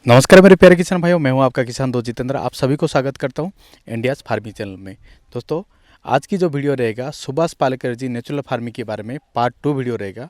नमस्कार मेरे प्यारे किसान भाइयों, मैं हूं आपका किसान दोस्त जितेंद्र। आप सभी को स्वागत करता हूं इंडियाज़ फार्मिंग चैनल में। दोस्तों, आज की जो वीडियो रहेगा सुभाष पालेकर जी नेचुरल फार्मिंग के बारे में पार्ट 2 वीडियो रहेगा।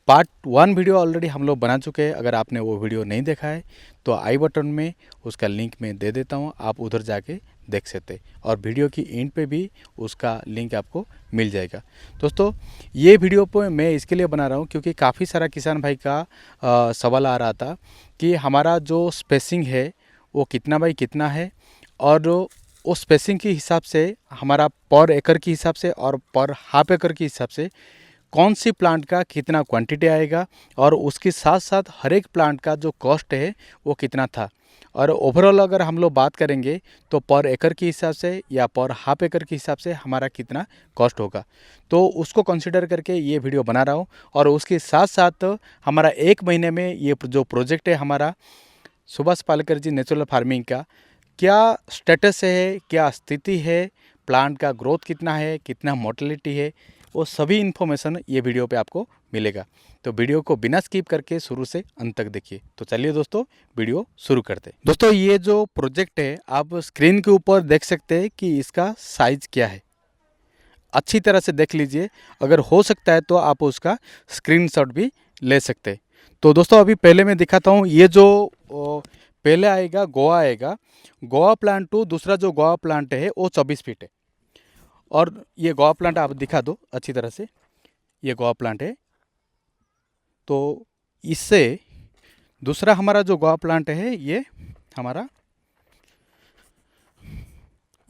पार्ट 1 वीडियो ऑलरेडी हम लोग बना चुके हैं। अगर आपने वो वीडियो नहीं देखा है तो आई बटन में उसका लिंक मैं दे देता हूँ, आप उधर जाके देख सकते हैं और वीडियो की एंड पे भी उसका लिंक आपको मिल जाएगा। दोस्तों, ये वीडियो पे मैं इसके लिए बना रहा हूँ क्योंकि काफ़ी सारा किसान भाई का सवाल आ रहा था कि हमारा जो स्पेसिंग है वो कितना बाई कितना है और वो स्पेसिंग के हिसाब से हमारा पर एकड़ के हिसाब से और पर हाफ एकड़ के हिसाब से कौन सी प्लांट का कितना क्वांटिटी आएगा और उसके साथ साथ हर एक प्लांट का जो कॉस्ट है वो कितना था और ओवरऑल अगर हम लोग बात करेंगे तो पर एकड़ के हिसाब से या पर हाफ एकड़ के हिसाब से हमारा कितना कॉस्ट होगा, तो उसको कंसिडर करके ये वीडियो बना रहा हूँ। और उसके साथ साथ हमारा 1 महीने में ये जो प्रोजेक्ट है हमारा सुभाष पालेकर जी नेचुरल फार्मिंग का, क्या स्टेटस है, क्या स्थिति है, प्लांट का ग्रोथ कितना है, कितना मोर्टेलिटी है, वो सभी इन्फॉर्मेशन ये वीडियो पे आपको मिलेगा। तो वीडियो को बिना स्किप करके शुरू से अंत तक देखिए। तो चलिए दोस्तों, वीडियो शुरू करते हैं। दोस्तों, ये जो प्रोजेक्ट है आप स्क्रीन के ऊपर देख सकते हैं कि इसका साइज क्या है। अच्छी तरह से देख लीजिए, अगर हो सकता है तो आप उसका स्क्रीनशॉट भी ले सकते हैं। तो दोस्तों, अभी पहले मैं दिखाता हूँ। ये जो पहले आएगा गोवा आएगा, गोवा प्लांट टू दूसरा जो गोवा प्लांट है वो 24 फीट है। और ये गोवा प्लांट आप दिखा दो अच्छी तरह से, ये गोवा प्लांट है। तो इससे दूसरा हमारा जो गोवा प्लांट है ये हमारा,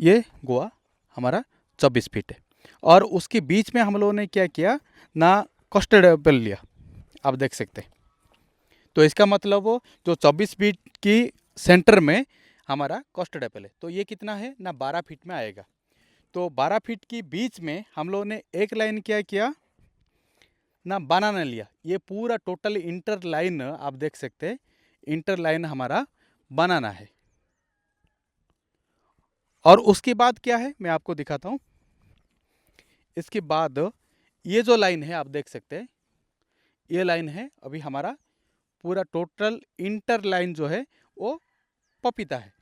ये गोवा हमारा 24 फीट है। और उसके बीच में हम लोगों ने क्या किया ना, कस्टर्ड एप्पल लिया, आप देख सकते हैं। तो इसका मतलब वो जो 24 फीट की सेंटर में हमारा कस्टर्ड एप्पल है, तो ये कितना है ना 12 फीट में आएगा। तो 12 फीट की बीच में हम लोगों ने एक लाइन क्या किया ना, बनाना लिया। ये पूरा टोटल इंटर लाइन आप देख सकते हैं, इंटर लाइन हमारा बनाना है। और उसके बाद क्या है मैं आपको दिखाता हूँ। इसके बाद ये जो लाइन है आप देख सकते हैं, ये लाइन है अभी हमारा पूरा टोटल इंटर लाइन जो है वो पपीता है।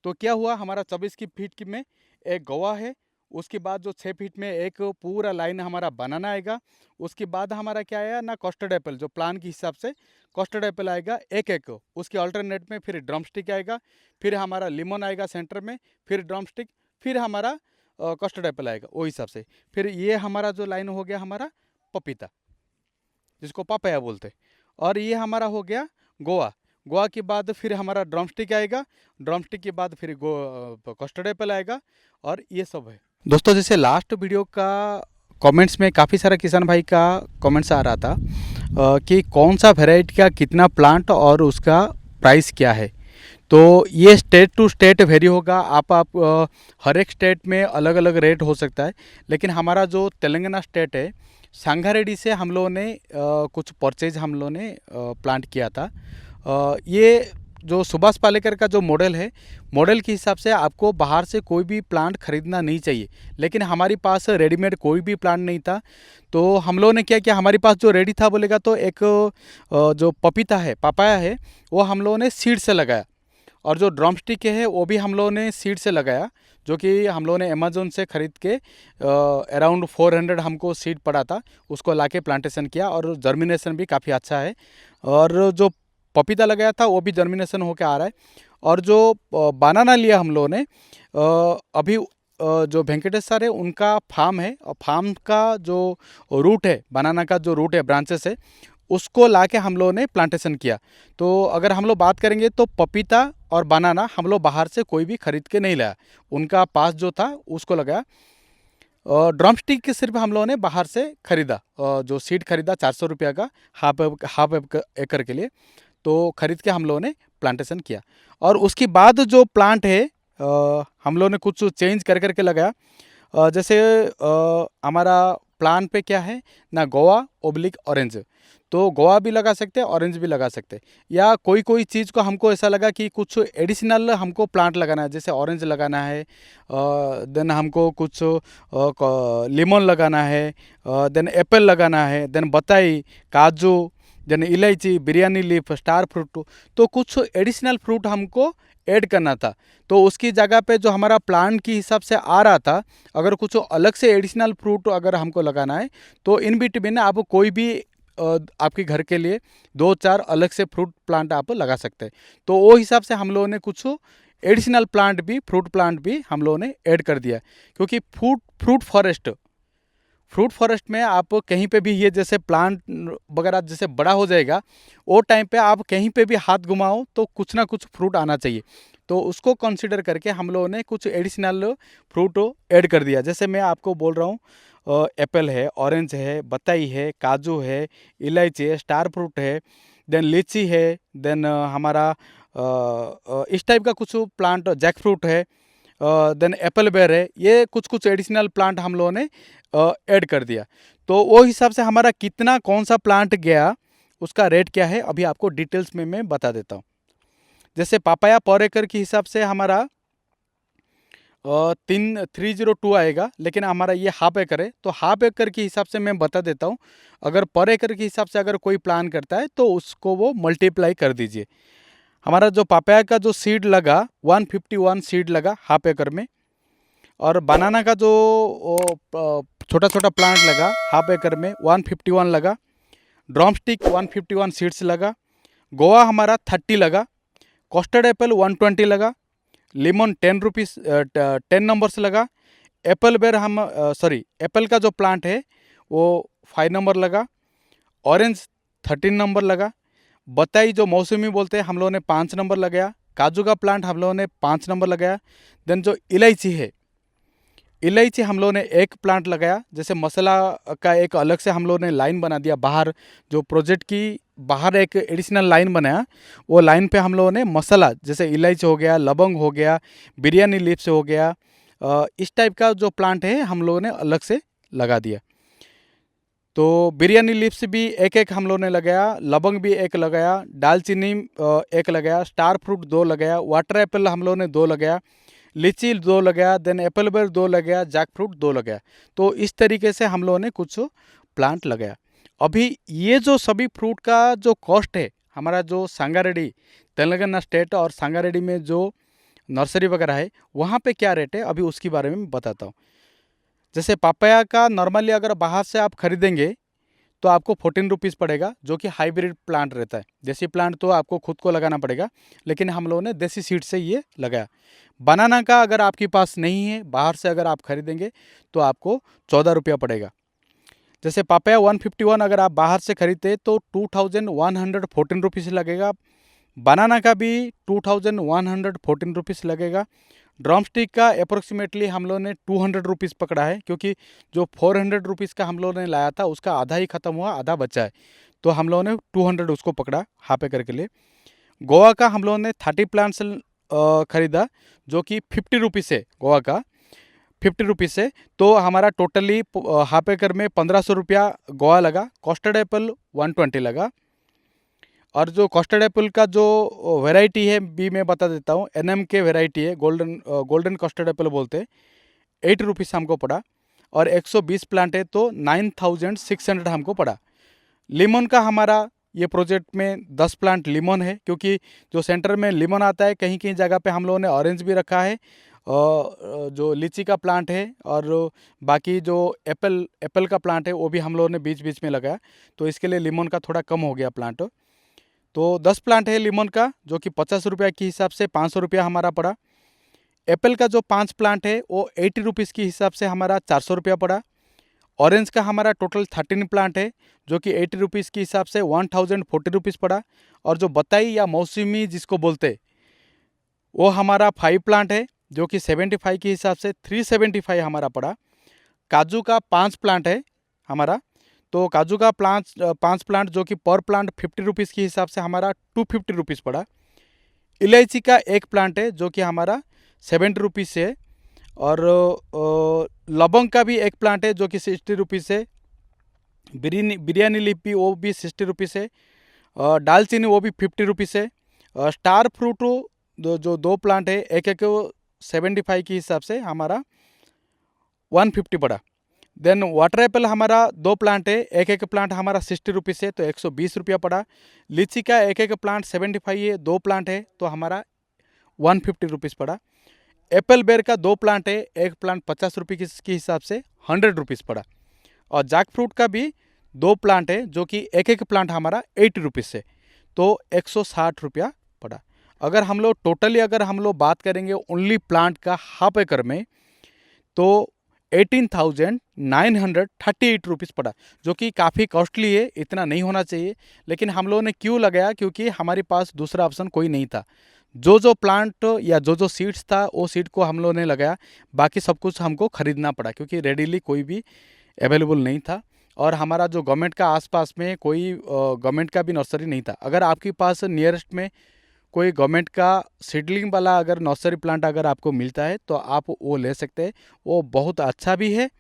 तो क्या हुआ, हमारा 24 की फीट की में एक गोवा है, उसके बाद जो 6 फीट में एक पूरा लाइन हमारा बनाना आएगा। उसके बाद हमारा क्या आया ना, कस्टर्ड एप्पल, जो प्लान के हिसाब से कस्टर्ड एप्पल आएगा एक एक। उसके अल्टरनेट में फिर ड्रम स्टिक आएगा, फिर हमारा लेमन आएगा सेंटर में, फिर ड्रम स्टिक, फिर हमारा कस्टर्ड एप्पल आएगा वो हिसाब से। फिर ये हमारा जो लाइन हो गया हमारा पपीता, जिसको पापाया बोलते। और ये हमारा हो गया गोवा। गोवा के बाद फिर हमारा ड्रमस्टिक आएगा, ड्रमस्टिक के बाद फिर कस्टर्ड एप्पल आएगा। और ये सब है दोस्तों। जैसे लास्ट वीडियो का कमेंट्स में काफ़ी सारा किसान भाई का कमेंट्स आ रहा था कि कौन सा वेराइटी का कितना प्लांट और उसका प्राइस क्या है। तो ये स्टेट टू स्टेट वेरी होगा। आप हर एक स्टेट में अलग अलग रेट हो सकता है। लेकिन हमारा जो तेलंगाना स्टेट है, संगारेड्डी से हम लोगों ने कुछ परचेज हम लोगों ने प्लांट किया था। ये जो सुभाष पालेकर का जो मॉडल है, मॉडल के हिसाब से आपको बाहर से कोई भी प्लांट खरीदना नहीं चाहिए। लेकिन हमारे पास रेडीमेड कोई भी प्लांट नहीं था, तो हम लोगों ने क्या किया, हमारे पास जो रेडी था बोलेगा तो एक जो पपीता है, पापाया है, वो हम लोगों ने सीड से लगाया। और जो ड्रम स्टिक है वो भी हम लोगों ने सीड से लगाया, जो कि हम लोगों ने अमेज़ोन से ख़रीद के अराउंड 400 हमको सीड पड़ा था, उसको लाके प्लांटेशन किया और जर्मिनेशन भी काफ़ी अच्छा है। और जो पपीता लगाया था वो भी जर्मिनेशन होकर आ रहा है। और जो बनाना लिया हम लोगों ने अभी जो वेंकटेश सर है उनका फार्म है, और फार्म का जो रूट है, बनाना का जो रूट है, ब्रांचेस है, उसको लाके हम लोगों ने प्लांटेशन किया। तो अगर हम लोग बात करेंगे तो पपीता और बनाना हम लोग बाहर से कोई भी खरीद के नहीं लाया, उनका पास जो था उसको लगाया। ड्रम स्टिक के सिर्फ हम लोगों ने बाहर से खरीदा, जो सीड खरीदा 400 रुपये का हाफ एकड़ के लिए, तो खरीद के हम लोगों ने प्लांटेशन किया। और उसके बाद जो प्लांट है हम लोगों ने कुछ चेंज कर करके लगाया। जैसे हमारा प्लान पे क्या है ना, गोवा ओब्लिक ऑरेंज, तो गोवा भी लगा सकते हैं, ऑरेंज भी लगा सकते हैं। या कोई कोई चीज़ को हमको ऐसा लगा कि कुछ एडिशनल हमको प्लांट लगाना है, जैसे ऑरेंज लगाना है, देन हमको कुछ लेमन लगाना है, देन एप्पल लगाना है, देन बताई, काजू, देन इलायची, बिरयानी लीफ, स्टार फ्रूट, तो कुछ एडिशनल फ्रूट हमको ऐड करना था। तो उसकी जगह पे जो हमारा प्लांट के हिसाब से आ रहा था, अगर कुछ अलग से एडिशनल फ्रूट अगर हमको लगाना है तो इन बिटवीन आप कोई भी आपके घर के लिए 2-4 अलग से फ्रूट प्लांट आप लगा सकते हैं। तो वो हिसाब से हम लोगों ने कुछ एडिशनल प्लांट भी, फ्रूट प्लांट भी हम लोगों ने ऐड कर दिया, क्योंकि फ्रूट फॉरेस्ट में आप कहीं पे भी ये जैसे प्लांट वगैरह जैसे बड़ा हो जाएगा, वो टाइम पे आप कहीं पे भी हाथ घुमाओ तो कुछ ना कुछ फ्रूट आना चाहिए। तो उसको कंसीडर करके हम लोगों ने कुछ एडिशनल फ्रूट ऐड कर दिया। जैसे मैं आपको बोल रहा हूँ, एप्पल है, ऑरेंज है, बताई है, काजू है, इलायची है, स्टार फ्रूट है, देन लीची है, देन हमारा इस टाइप का कुछ प्लांट, जैक फ्रूट है, देन एप्पल बेर है। ये कुछ कुछ एडिशनल प्लांट हम लोगों ने ऐड कर दिया। तो वो हिसाब से हमारा कितना कौन सा प्लांट गया, उसका रेट क्या है, अभी आपको डिटेल्स में मैं बता देता हूँ। जैसे पापाया पर एकड़ के हिसाब से हमारा 302 आएगा, लेकिन हमारा ये हाफ एकड़ है, तो हाफ एकड़ के हिसाब से मैं बता देता हूँ। अगर पर एकड़ के हिसाब से अगर कोई प्लान करता है तो उसको वो मल्टीप्लाई कर दीजिए। हमारा जो पापाया का जो सीड लगा 151 सीड लगा हाफ एकड़ में, और बनाना का जो छोटा छोटा प्लांट लगा हाफ एकड़ में 151 लगा, ड्रम स्टिक 151 सीड्स लगा, गोवा हमारा 30 लगा, कस्टर्ड एप्पल 120 लगा, लेमन 10 रुपीज़ 10 नंबर्स लगा, एप्पल बेर एप्पल का जो प्लांट है वो 5 नंबर लगा, ऑरेंज 13 नंबर लगा, बताई जो मौसमी बोलते हैं हम लोगों ने 5 नंबर लगाया, काजू का प्लांट हम लोगों ने 5 नंबर लगाया। देन जो इलायची है, इलायची हम लोगों ने एक प्लांट लगाया। जैसे मसाला का एक अलग से हम लोगों ने लाइन बना दिया बाहर, जो प्रोजेक्ट की बाहर एक एडिशनल लाइन बनाया, वो लाइन पे हम लोगों ने मसाला जैसे इलायची हो गया, लवंग हो गया, बिरयानी लीव्स हो गया, इस टाइप का जो प्लांट है हम लोगों ने अलग से लगा दिया। तो बिरयानी लीव्स भी एक एक हम लोगों ने लगाया, लवंग भी एक लगाया, दालचीनी एक लगाया, स्टार फ्रूट 2 लगाया, वाटर एप्पल हम लोगों ने 2 लगाया, लीची 2 लगाया, देन एप्पल बेर 2 लगाया, जैक फ्रूट 2 लगाया। तो इस तरीके से हम लोगों ने कुछ प्लांट लगाया। अभी ये जो सभी फ्रूट का जो कॉस्ट है, हमारा जो सांगारेड्डी तेलंगाना स्टेट और सांगारेड्डी में जो नर्सरी वगैरह है, वहाँ पे क्या रेट है अभी उसके बारे में बताता हूँ। जैसे पापाया का नॉर्मली अगर बाहर से आप खरीदेंगे तो आपको 14 रुपीज़ पड़ेगा, जो कि हाइब्रिड प्लांट रहता है। देसी प्लांट तो आपको खुद को लगाना पड़ेगा, लेकिन हम लोगों ने देसी सीड से ये लगाया। बनाना का अगर आपके पास नहीं है, बाहर से अगर आप खरीदेंगे तो आपको 14 रुपया पड़ेगा। जैसे पापाया 151 अगर आप बाहर से खरीदते तो 2114 रुपीज़ लगेगा। बनाना का भी 2114 रुपीज़ लगेगा। ड्रम स्टिक का अप्रोक्सीमेटली हम लोगों ने 200 रुपीज़ पकड़ा है, क्योंकि जो 400 रुपीज़ का हम लोगों ने लाया था उसका आधा ही ख़त्म हुआ, आधा बचा है, तो हम लोगों ने 200 उसको पकड़ा हाफ एकड़ के लिए। गोवा का हम लोगों ने 30 प्लांट्स खरीदा, जो कि 50 रुपीज़ है, गोवा का 50 रुपीज़ से। तो हमारा टोटली हाफ एकड़ में 1500 रुपया गोवा लगा। कस्टर्ड एप्पल 120 लगा। और जो कस्टर्ड एप्पल का जो वैरायटी है भी मैं बता देता हूँ, एनएम के वैरायटी है, गोल्डन कस्टर्ड एप्पल बोलते हैं, 8 रुपीज़ हमको पड़ा। और 120 प्लांट है तो 9600 हमको पड़ा। लेमन का हमारा ये प्रोजेक्ट में 10 प्लांट लेमन है, क्योंकि जो सेंटर में लेमन आता है, कहीं कहीं जगह पे हम लोगों ने ऑरेंज भी रखा है, जो लीची का प्लांट है, और बाकी जो एप्पल का प्लांट है वो भी हम लोगों ने बीच बीच में लगाया। तो इसके लिए लेमन का थोड़ा कम हो गया प्लांट। तो 10 प्लांट है लेमन का, जो कि 50 रुपया के हिसाब से 500 रुपया हमारा पड़ा। एप्पल का जो 5 प्लांट है वो 80 रुपीज़ के हिसाब से हमारा 400 रुपया पड़ा। ऑरेंज का हमारा टोटल 13 प्लांट है, जो कि 80 रुपीज़ के हिसाब से 1040 रुपीज़ पड़ा। और जो बताई या मौसमी जिसको बोलते, वो हमारा 5 प्लांट है, जो कि 75 के हिसाब से 375 हमारा पड़ा। काजू का 5 प्लांट है हमारा, तो काजू का 5 प्लांट जो कि पर प्लांट 50 रुपीज़ के हिसाब से हमारा 250 रुपीज़ पड़ा। इलायची का 1 प्लांट है, जो कि हमारा 70 रुपीज़ है। और लवंग का भी 1 प्लांट है, जो कि 60 रुपीज़ है। बिरयानी लीफ भी वो भी 60 रुपीज़ है। दालचीनी वो भी 50 रुपीज़ है। स्टार फ्रूट जो 2 प्लांट है, एक एक 75 के हिसाब से हमारा 150 पड़ा। देन वाटर एप्पल हमारा 2 प्लांट है, एक एक प्लांट हमारा 60 रुपीज़ है तो 120 रुपया पड़ा। लीची का एक एक प्लांट 75 है, 2 प्लांट है तो हमारा 150 रुपीज़ पड़ा। एप्पल बेर का 2 प्लांट है, एक प्लांट 50 रुपये के हिसाब से 100 रुपीज़ पड़ा। और जैक फ्रूट का भी 2 प्लांट है जो कि एक एक प्लांट हमारा 80 रुपीज़ से तो 160 रुपया पड़ा। अगर हम लोग टोटली अगर हम लोग बात करेंगे ओनली प्लांट का हाफ एकड़ में तो 18,938 रुपीज़ पड़ा, जो कि काफ़ी कॉस्टली है, इतना नहीं होना चाहिए। लेकिन हम लोगों ने क्यों लगाया, क्योंकि हमारे पास दूसरा ऑप्शन कोई नहीं था। जो प्लांट या जो सीड्स था वो सीड को हम लोगों ने लगाया, बाकी सब कुछ हमको ख़रीदना पड़ा क्योंकि रेडीली कोई भी अवेलेबल नहीं था। और हमारा जो गवर्नमेंट का आसपास में कोई गवर्नमेंट का भी नर्सरी नहीं था। अगर आपके पास नियरेस्ट में कोई गवर्नमेंट का सीडलिंग वाला अगर नर्सरी प्लांट अगर आपको मिलता है तो आप वो ले सकते हैं, वो बहुत अच्छा भी है।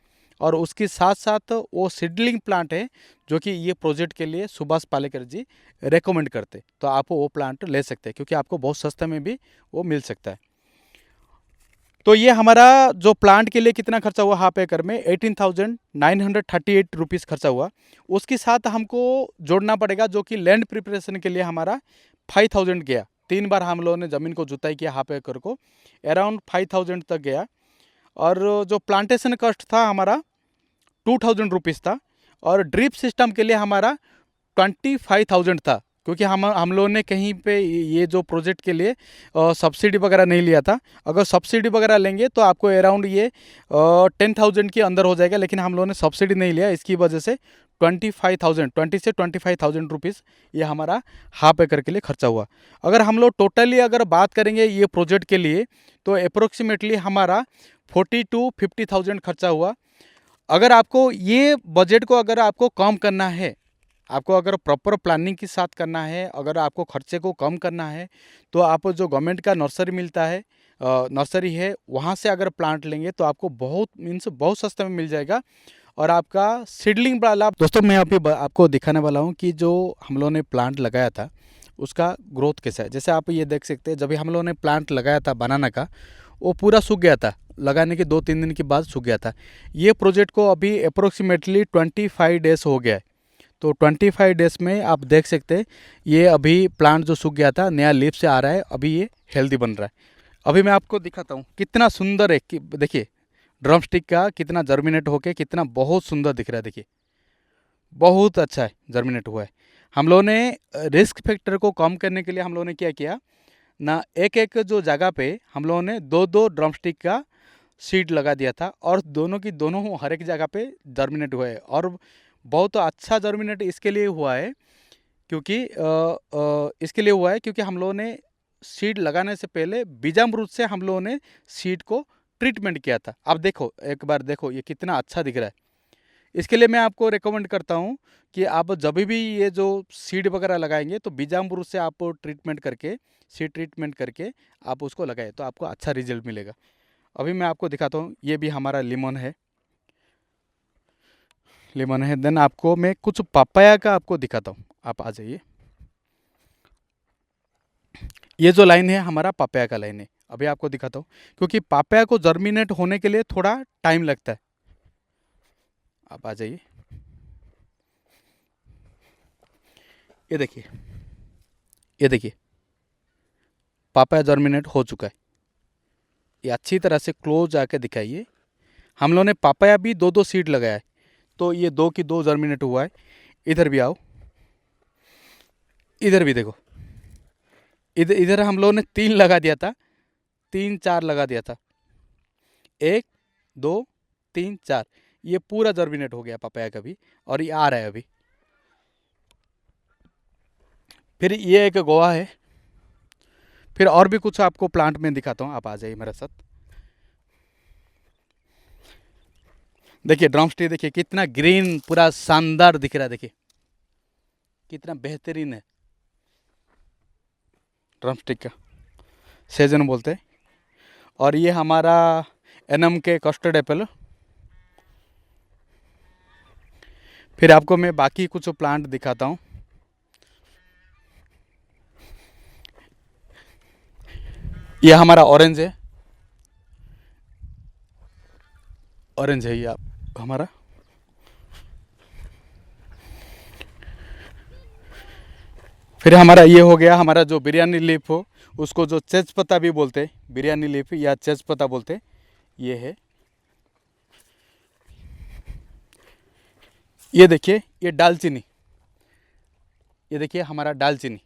और उसके साथ साथ वो सीडलिंग प्लांट है जो कि ये प्रोजेक्ट के लिए सुभाष पालेकर जी रेकमेंड करते, तो आप वो प्लांट ले सकते हैं क्योंकि आपको बहुत सस्ते में भी वो मिल सकता है। तो ये हमारा जो प्लांट के लिए कितना खर्चा हुआ हाफ एकड़ में 18,938 रुपीज़ खर्चा हुआ। उसके साथ हमको जोड़ना पड़ेगा जो कि लैंड प्रिपरेशन के लिए हमारा 5,000 गया। 3 बार हम लोगों ने ज़मीन को जुताई किया, हाफ एकड़ को अराउंड 5,000 तक गया। और जो प्लांटेशन कॉस्ट था हमारा 2,000 रुपीज़ था। और ड्रिप सिस्टम के लिए हमारा 25,000 था क्योंकि हम लोगों ने कहीं पे ये जो प्रोजेक्ट के लिए सब्सिडी वगैरह नहीं लिया था। अगर सब्सिडी वगैरह लेंगे तो आपको अराउंड ये 10,000 के अंदर हो जाएगा, लेकिन हम लोगों ने सब्सिडी नहीं लिया, इसकी वजह से 20 से 25,000 रुपीज़ ये हमारा हाफ एकड़ के लिए खर्चा हुआ। अगर हम लोग टोटली अगर बात करेंगे ये प्रोजेक्ट के लिए तो अप्रोक्सीमेटली हमारा 40 to 50,000 खर्चा हुआ। अगर आपको ये बजट को अगर आपको कम करना है, आपको अगर प्रॉपर प्लानिंग के साथ करना है, अगर आपको खर्चे को कम करना है तो आप जो गवर्नमेंट का नर्सरी मिलता है, नर्सरी है, वहाँ से अगर प्लांट लेंगे तो आपको बहुत सस्ते में मिल जाएगा। और आपका सीडलिंग वाला दोस्तों मैं अभी आपको दिखाने वाला हूँ कि जो हम लोगों ने प्लांट लगाया था उसका ग्रोथ कैसा है। जैसे आप ये देख सकते हैं, जब हम लोगों ने प्लांट लगाया था बनाना का, वो पूरा सूख गया था, लगाने के 2-3 दिन के बाद सूख गया था। ये प्रोजेक्ट को अभी अप्रोक्सीमेटली 25 डेज़ हो गया है। तो 25 डेज़ में आप देख सकते हैं ये अभी प्लांट जो सूख गया था नया लीफ से आ रहा है, अभी ये हेल्दी बन रहा है। अभी मैं आपको दिखाता हूँ कितना सुंदर है कि देखिए ड्रम स्टिक का कितना जर्मिनेट होके कितना बहुत सुंदर दिख रहा है। देखिए बहुत अच्छा है, जर्मिनेट हुआ है। हम लोगों ने रिस्क फैक्टर को कम करने के लिए हम लोगों ने क्या किया ना, एक एक जो जगह पे हम लोगों ने 2-2 ड्रम स्टिक का सीड लगा दिया था और दोनों की दोनों हर एक जगह पे जर्मिनेट हुए। और बहुत अच्छा जर्मिनेट इसके लिए हुआ है क्योंकि इसके लिए हुआ है क्योंकि हम लोगों ने सीड लगाने से पहले बीजामृत से हम लोगों ने सीड को ट्रीटमेंट किया था। अब देखो एक बार देखो ये कितना अच्छा दिख रहा है। इसके लिए मैं आपको रिकमेंड करता हूँ कि आप जब भी ये जो सीड वगैरह लगाएंगे तो बीजामृत से आप ट्रीटमेंट करके सीड ट्रीटमेंट करके आप उसको लगाए तो आपको अच्छा रिजल्ट मिलेगा। अभी मैं आपको दिखाता हूँ, ये भी हमारा लेमन है, लेमन है। देन आपको मैं कुछ पपाया का आपको दिखाता हूँ, आप आ जाइए। ये जो लाइन है हमारा पपाया का लाइन है, अभी आपको दिखाता हूँ क्योंकि पपाया को जर्मिनेट होने के लिए थोड़ा टाइम लगता है। आप आ जाइए, ये देखिए, ये देखिए पपाया जर्मिनेट हो चुका है। ये अच्छी तरह से क्लोज आके दिखाइए। हम लोगों ने पपाया भी 2-2 सीड लगाया है तो ये 2 की 2 जर्मिनेट हुआ है। इधर भी आओ, इधर भी देखो, इधर इधर हम लोगों ने 3 लगा दिया था, 3-4 लगा दिया था, 1 2 3 4, ये पूरा जर्मिनेट हो गया पपाया का भी और ये आ रहा है अभी। फिर ये एक गोवा है, फिर और भी कुछ आपको प्लांट में दिखाता हूँ, आप आ जाइए मेरे साथ। देखिए ड्रम स्टिक देखिए कितना ग्रीन पूरा शानदार दिख रहा है, देखिए कितना बेहतरीन है ड्रम स्टिक का, सेजन बोलते हैं। और ये हमारा एनम के कस्टर्ड एप्पल। फिर आपको मैं बाकी कुछ प्लांट दिखाता हूँ। ये हमारा ऑरेंज है, ऑरेंज है ये आप हमारा फिर हमारा ये हो गया, हमारा जो बिरयानी लीफ हो उसको जो तेज पत्ता भी बोलते हैं, बिरयानी लीफ या तेज पत्ता बोलते हैं, ये है। ये देखिए, ये दालचीनी, ये देखिए हमारा दालचीनी,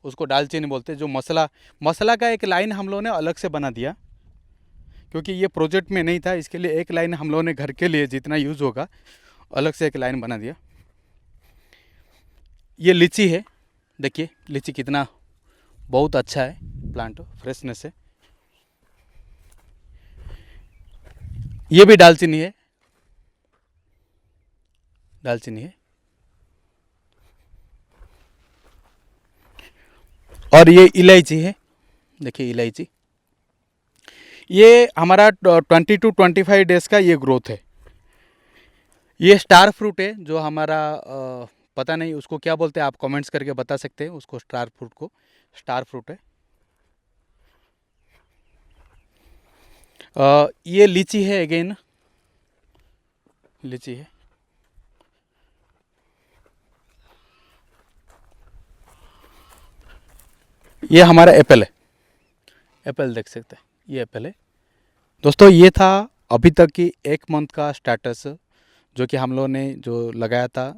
उसको दालचीनी बोलते हैं। जो मसाला, मसाला का एक लाइन हम लोगों ने अलग से बना दिया, क्योंकि ये प्रोजेक्ट में नहीं था, इसके लिए एक लाइन हम लोगों ने घर के लिए जितना यूज़ होगा अलग से एक लाइन बना दिया। ये लीची है, देखिए लीची कितना बहुत अच्छा है, प्लांट फ्रेशनेस है। ये भी दालचीनी है, दालचीनी है। और ये इलायची है, देखिए इलायची। ये हमारा 20 to 25 डेज का ये ग्रोथ है। ये स्टार फ्रूट है, जो हमारा पता नहीं उसको क्या बोलते हैं, आप कमेंट्स करके बता सकते हैं उसको, स्टार फ्रूट को। स्टार फ्रूट है। ये लीची है, अगेन लीची है। ये हमारा एप्पल है, एप्पल देख सकते हैं, ये एप्पल है। दोस्तों ये था अभी तक की 1 मंथ का स्टेटस, जो कि हम लोगों ने जो लगाया था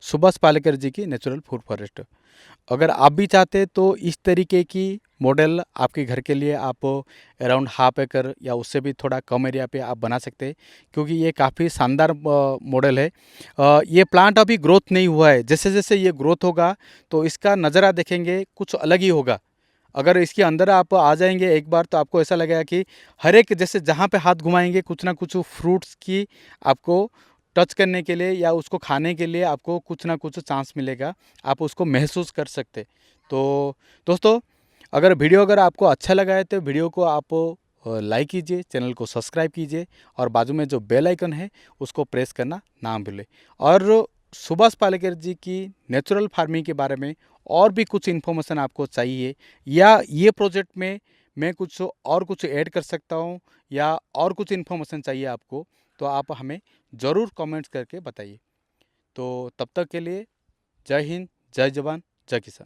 सुभाष पालेकर जी की नेचुरल फूड फॉरेस्ट। अगर आप भी चाहते तो इस तरीके की मॉडल आपके घर के लिए आप अराउंड हाफ एकड़ या उससे भी थोड़ा कम एरिया पे आप बना सकते हैं, क्योंकि ये काफ़ी शानदार मॉडल है। ये प्लांट अभी ग्रोथ नहीं हुआ है, जैसे जैसे ये ग्रोथ होगा तो इसका नज़ारा देखेंगे कुछ अलग ही होगा। अगर इसके अंदर आप आ जाएंगे एक बार तो आपको ऐसा लगेगा कि हर एक, जैसे जहाँ पे हाथ घुमाएंगे कुछ ना कुछ फ्रूट्स की आपको टच करने के लिए या उसको खाने के लिए आपको कुछ ना कुछ चांस मिलेगा, आप उसको महसूस कर सकते। तो दोस्तों, अगर आपको अच्छा लगा है तो वीडियो को आप लाइक कीजिए, चैनल को सब्सक्राइब कीजिए और बाजू में जो बेल आइकन है उसको प्रेस करना ना भूलें। और सुभाष पालेकर जी की नेचुरल फार्मिंग के बारे में और भी कुछ इन्फॉर्मेशन आपको चाहिए, या ये प्रोजेक्ट में मैं कुछ ऐड कर सकता हूँ, या और कुछ इन्फॉर्मेशन चाहिए आपको, तो आप हमें ज़रूर कमेंट्स करके बताइए। तो तब तक के लिए जय हिंद, जय जवान, जय किसान।